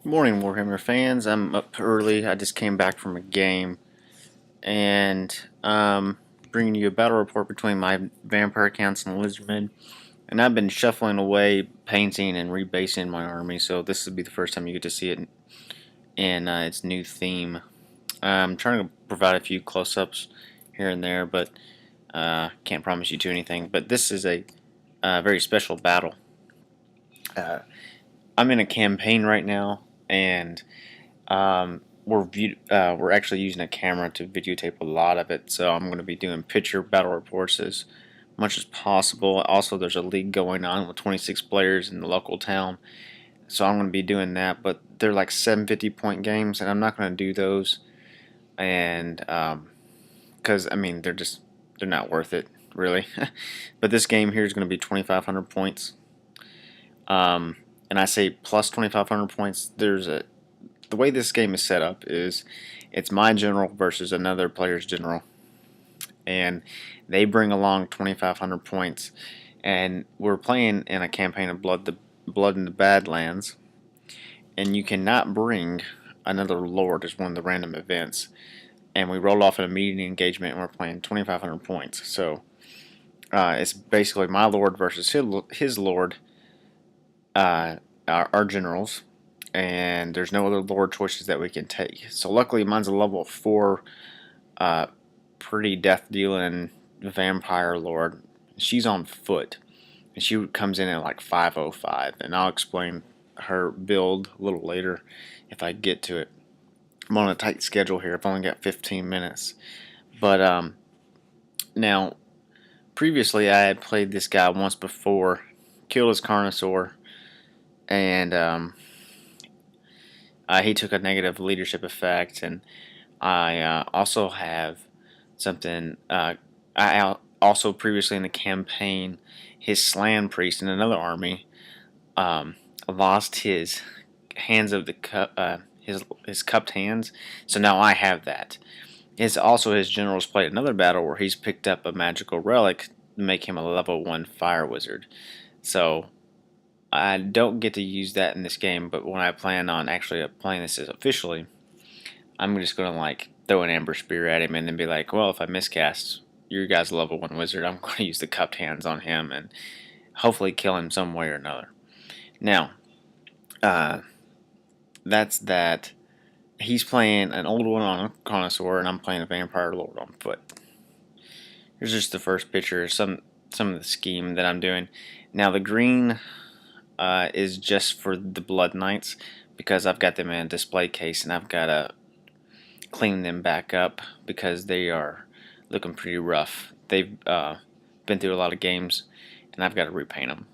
Good morning, Warhammer fans. I'm up early. I just came back from a game and bringing you a battle report between my vampire accounts and the Lizardmen. And I've been shuffling away, painting, and rebasing my army, so this will be the first time you get to see it in its new theme. I'm trying to provide a few close-ups here and there, but can't promise you to anything. But this is a very special battle. Uh, I'm in a campaign right now, and we're actually using a camera to videotape a lot of it, so I'm going to be doing picture battle reports as much as possible. Also, there's a league going on with 26 players in the local town, so I'm going to be doing that. But they're like 750-point games, and I'm not going to do those, and because I mean they're not worth it really. But this game here is going to be 2,500 points. And I say plus 2,500 points. The way this game is set up is it's my general versus another player's general, and they bring along 2,500 points, and we're playing in a campaign of Blood in the Badlands, and you cannot bring another lord as one of the random events. And we roll off an immediate engagement, and we're playing 2,500 points. So it's basically my lord versus his lord, our generals, and there's no other lord choices that we can take. So luckily mine's a level 4 pretty death dealing vampire lord. She's on foot, and she comes in at like 505, and I'll explain her build a little later if I get to it. I'm on a tight schedule here. I've only got 15 minutes. But now previously I had played this guy once before, killed his Carnosaur, and he took a negative leadership effect, and I also have something. I also previously in the campaign, his Slan priest in another army lost his hands of the cup, his cupped hands. So now I have that. His also his generals played another battle where he's picked up a magical relic to make him a level 1 fire wizard. So I don't get to use that in this game, but when I plan on actually playing this as officially, I'm just gonna like throw an amber spear at him and then be like, well, if I miscast your guy's level 1 wizard, I'm gonna use the cupped hands on him and hopefully kill him some way or another. Now, uh, that's that. He's playing an old one on a connoisseur, and I'm playing a vampire lord on foot. Here's just the first picture of some of the scheme that I'm doing. Now the green is just for the blood knights because I've got them in a display case, and I've got to clean them back up because they are looking pretty rough. They've been through a lot of games, and I've got to repaint them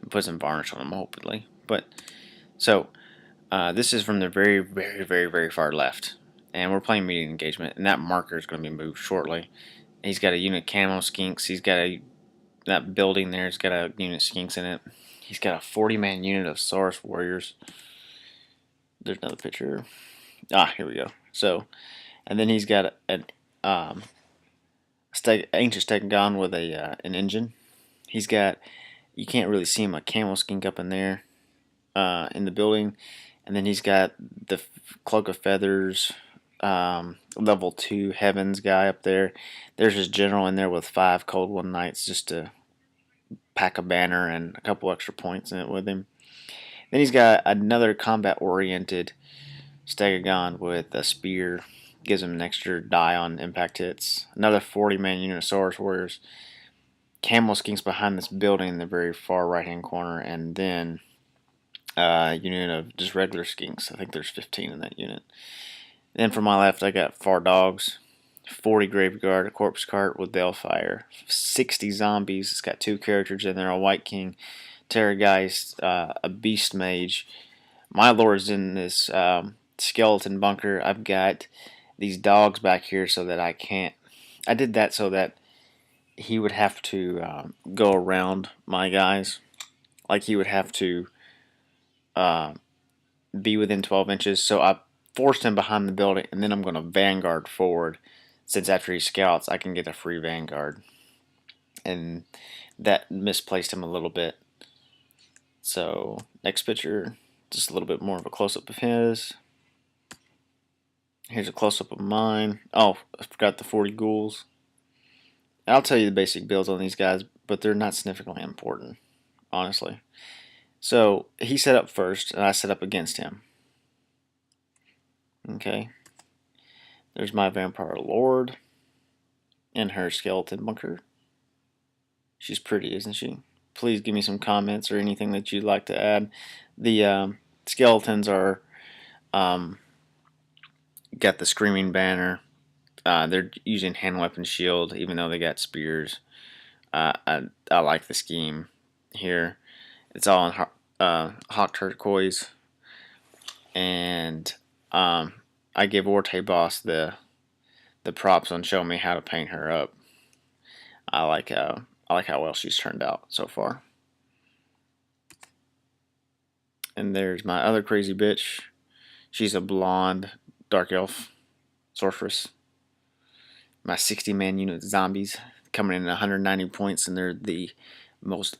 and put some varnish on them, hopefully. But so this is from the very, very, very, very far left, and we're playing medium engagement, and that marker is going to be moved shortly. He's got a unit camo skinks. He's got that building there's got a unit skinks in it. He's got a 40-man unit of Saurus warriors. There's another picture. Here we go. So, and then he's got an ancient Stegagon with an engine. He's got, you can't really see him, a camo skink up in there in the building. And then he's got the Cloak of Feathers, level 2 Heavens guy up there. There's his general in there with 5 Cold One Knights just to pack a banner and a couple extra points in it with him. Then he's got another combat-oriented Stegagon with a spear. Gives him an extra die on impact hits. Another 40-man unit of Saurus warriors. Camel skinks behind this building in the very far right-hand corner. And then unit of just regular skinks. I think there's 15 in that unit. Then from my left, I got 4 dogs, 40 Graveguard, a corpse cart with Balefire, 60 zombies. It's got 2 characters in there, a White King, Terrorgeist, a Beast Mage. My lord's in this skeleton bunker. I've got these dogs back here so that I can't. I did that so that he would have to go around my guys. Like he would have to be within 12 inches. So I forced him behind the building, and then I'm going to Vanguard forward. Since after he scouts, I can get a free Vanguard. And that misplaced him a little bit. So, next picture. Just a little bit more of a close-up of his. Here's a close-up of mine. Oh, I forgot the 40 ghouls. I'll tell you the basic builds on these guys, but they're not significantly important, honestly. So he set up first, and I set up against him. Okay. There's my Vampire Lord and her skeleton bunker. She's pretty, isn't she? Please give me some comments or anything that you'd like to add. The skeletons are got the screaming banner. They're using hand weapon shield, even though they got spears. I like the scheme here. It's all in hot turquoise, and I give Orte Boss the props on showing me how to paint her up. I like how well she's turned out so far. And there's my other crazy bitch. She's a blonde dark elf sorceress. My 60-man unit zombies coming in at 190 points, and they're the best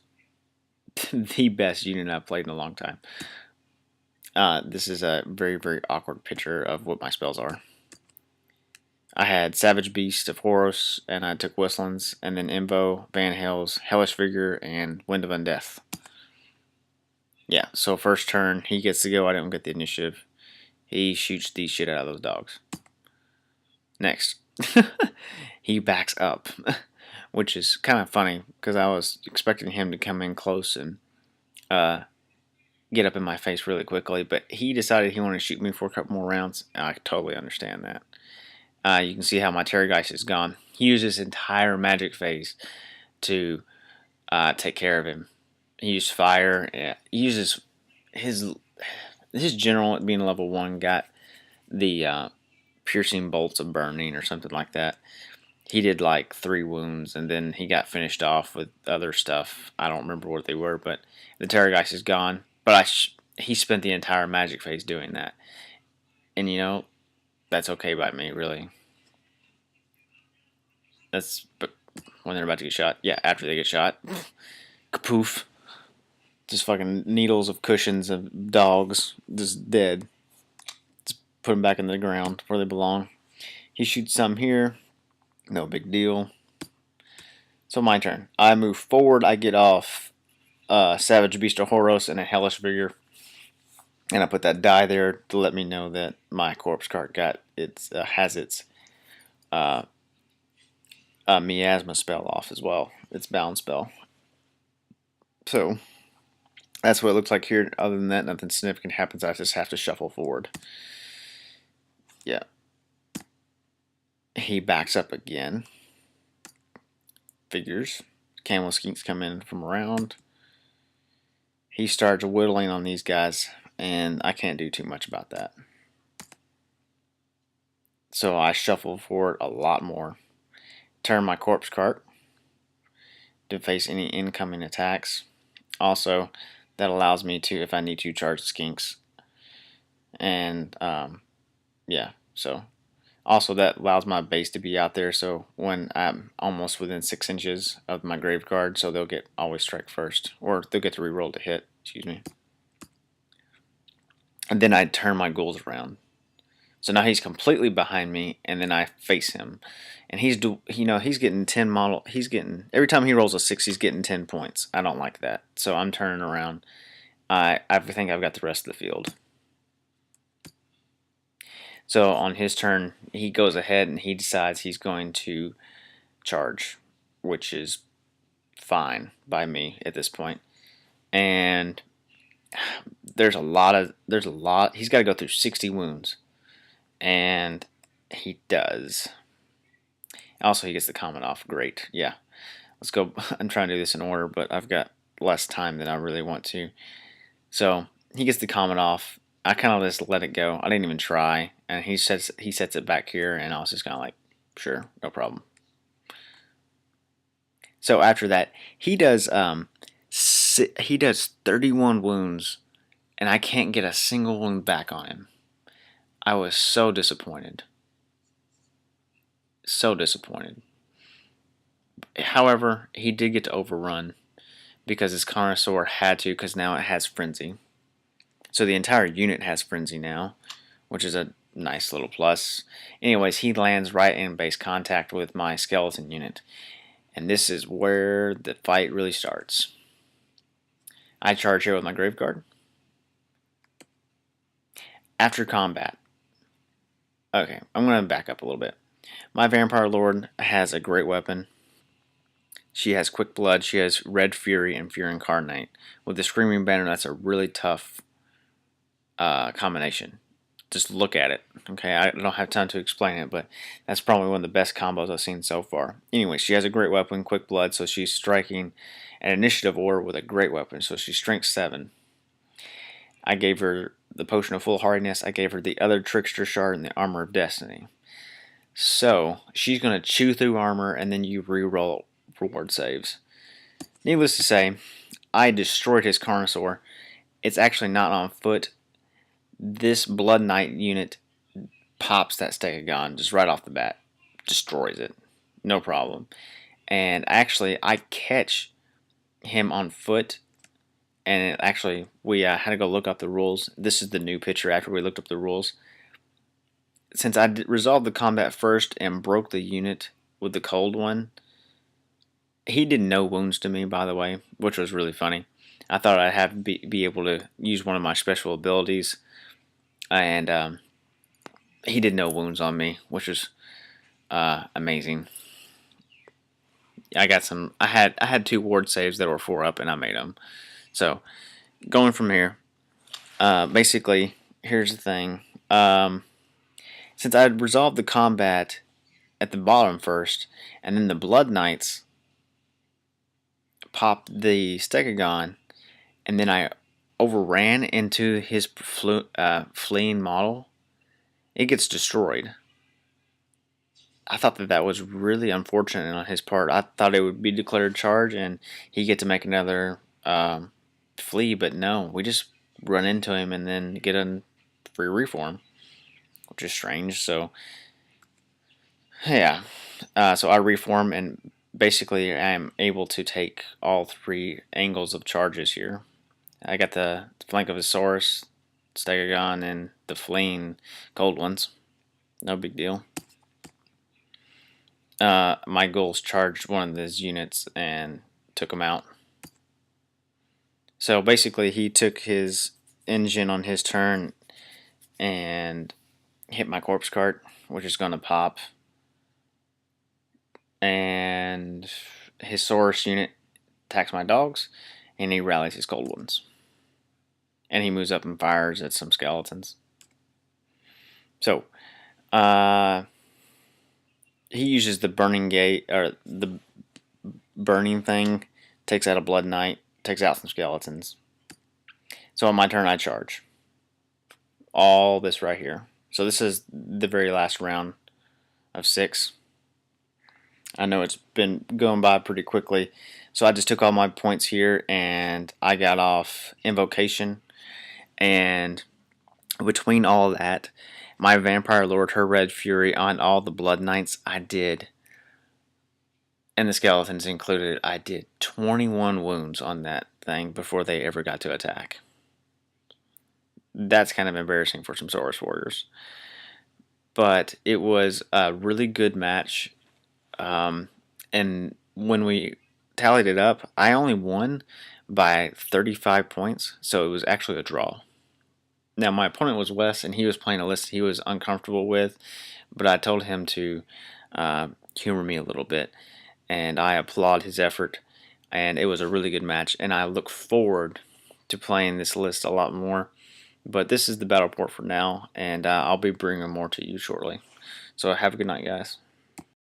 unit I've played in a long time. This is a very, very awkward picture of what my spells are. I had Savage Beast of Horus, and I took Whistlings, and then Invo, Van Hales, Hellish Vigor, and Wind of Undeath. Yeah, so first turn, he gets to go. I don't get the initiative. He shoots the shit out of those dogs. Next. He backs up, which is kind of funny, because I was expecting him to come in close and get up in my face really quickly, but he decided he wanted to shoot me for a couple more rounds. I totally understand that. You can see how my Terrorgeist is gone. He used his entire magic phase to take care of him. He used fire. He uses his general, being level 1, got the piercing bolts of burning or something like that. He did like 3 wounds, and then he got finished off with other stuff. I don't remember what they were, but the Terrorgeist is gone. But he spent the entire magic phase doing that. And you know, that's okay by me, really. But when they're about to get shot. Yeah, after they get shot. Kapoof. Just fucking needles of cushions of dogs. Just dead. Just put them back in the ground where they belong. He shoots some here. No big deal. So my turn. I move forward. I get off Savage Beast of Horus and a Hellish Vigor. And I put that die there to let me know that my corpse card has its miasma spell off as well. Its bound spell. So that's what it looks like here. Other than that, nothing significant happens. I just have to shuffle forward. Yeah. He backs up again. Figures. Camel skinks come in from around. He starts whittling on these guys, and I can't do too much about that. So I shuffle forward a lot more. Turn my corpse cart to face any incoming attacks. Also, that allows me to, if I need to, charge the skinks. And yeah, so also that allows my base to be out there, so when I'm almost within 6 inches of my grave card, so they'll always strike first, or they'll get to reroll to hit, excuse me. And then I turn my ghouls around. So now he's completely behind me, and then I face him. And he's getting 10 model. Every time he rolls a 6, he's getting 10 points. I don't like that. So I'm turning around. I think I've got the rest of the field. So on his turn, he goes ahead and he decides he's going to charge, which is fine by me at this point. And there's a lot. He's got to go through 60 wounds. And he does. Also, he gets the comment off. Great. Yeah. Let's go. I'm trying to do this in order, but I've got less time than I really want to. So he gets the comment off. I kind of just let it go. I didn't even try. And he sets it back here, and I was just kind of like, sure, no problem. So after that, he does 31 wounds, and I can't get a single wound back on him. I was so disappointed. So disappointed. However, he did get to overrun because his Connoisseur had to, because now it has Frenzy. So the entire unit has frenzy now, which is a nice little plus. Anyways, he lands right in base contact with my skeleton unit. And this is where the fight really starts. I charge here with my Grave Guard. After combat. Okay, I'm going to back up a little bit. My Vampire Lord has a great weapon. She has Quick Blood, she has Red Fury, and Fear Incarnate. With the Screaming Banner, that's a really tough combination. Just look at it. Okay, I don't have time to explain it, but that's probably one of the best combos I've seen so far. Anyway, she has a great weapon, Quick Blood, so she's striking an initiative order with a great weapon, so she's strength 7. I gave her the Potion of Foolhardiness, I gave her the other Trickster Shard, and the Armor of Destiny. So, she's going to chew through armor, and then you re-roll reward saves. Needless to say, I destroyed his Carnosaur. It's actually not on foot. This Blood Knight unit pops that Stegogon just right off the bat. Destroys it. No problem. And actually, I catch him on foot. And actually, we had to go look up the rules. This is the new picture after we looked up the rules. Since I resolved the combat first and broke the unit with the cold one, he did no wounds to me, by the way, which was really funny. I thought I'd have be able to use one of my special abilities, and he did no wounds on me, which was amazing. I got some. I had 2 ward saves that were 4 up, and I made them. So going from here, basically, here's the thing. Since I had resolved the combat at the bottom first, and then the Blood Knights popped the Stegogon, and then I overran into his fleeing model, it gets destroyed. I thought that was really unfortunate on his part. I thought it would be declared charge and he'd get to make another flee, but no, we just run into him and then get a free reform, which is strange. So yeah, so I reform, and basically I am able to take all 3 angles of charges here. I got the flank of Saurus, Stegogon, and the fleeing gold ones. No big deal. My ghouls charged one of those units and took him out. So basically he took his engine on his turn and hit my corpse cart, which is going to pop. And his Saurus unit attacks my dogs, and he rallies his gold ones. And he moves up and fires at some skeletons. So, he uses the burning gate, or the burning thing, takes out a Blood Knight, takes out some skeletons. So on my turn, I charge. All this right here. So this is the very last round of 6. I know it's been going by pretty quickly. So I just took all my points here, and I got off Invocation. And between all that, my Vampire Lord, her Red Fury, on all the Blood Knights, I did, and the skeletons included, I did 21 wounds on that thing before they ever got to attack. That's kind of embarrassing for some Saurus Warriors. But it was a really good match. And when we tallied it up, I only won by 35 points, so it was actually a draw. Now, my opponent was Wes, and he was playing a list he was uncomfortable with, but I told him to humor me a little bit, and I applaud his effort, and it was a really good match, and I look forward to playing this list a lot more. But this is the battle report for now, and I'll be bringing more to you shortly. So have a good night, guys.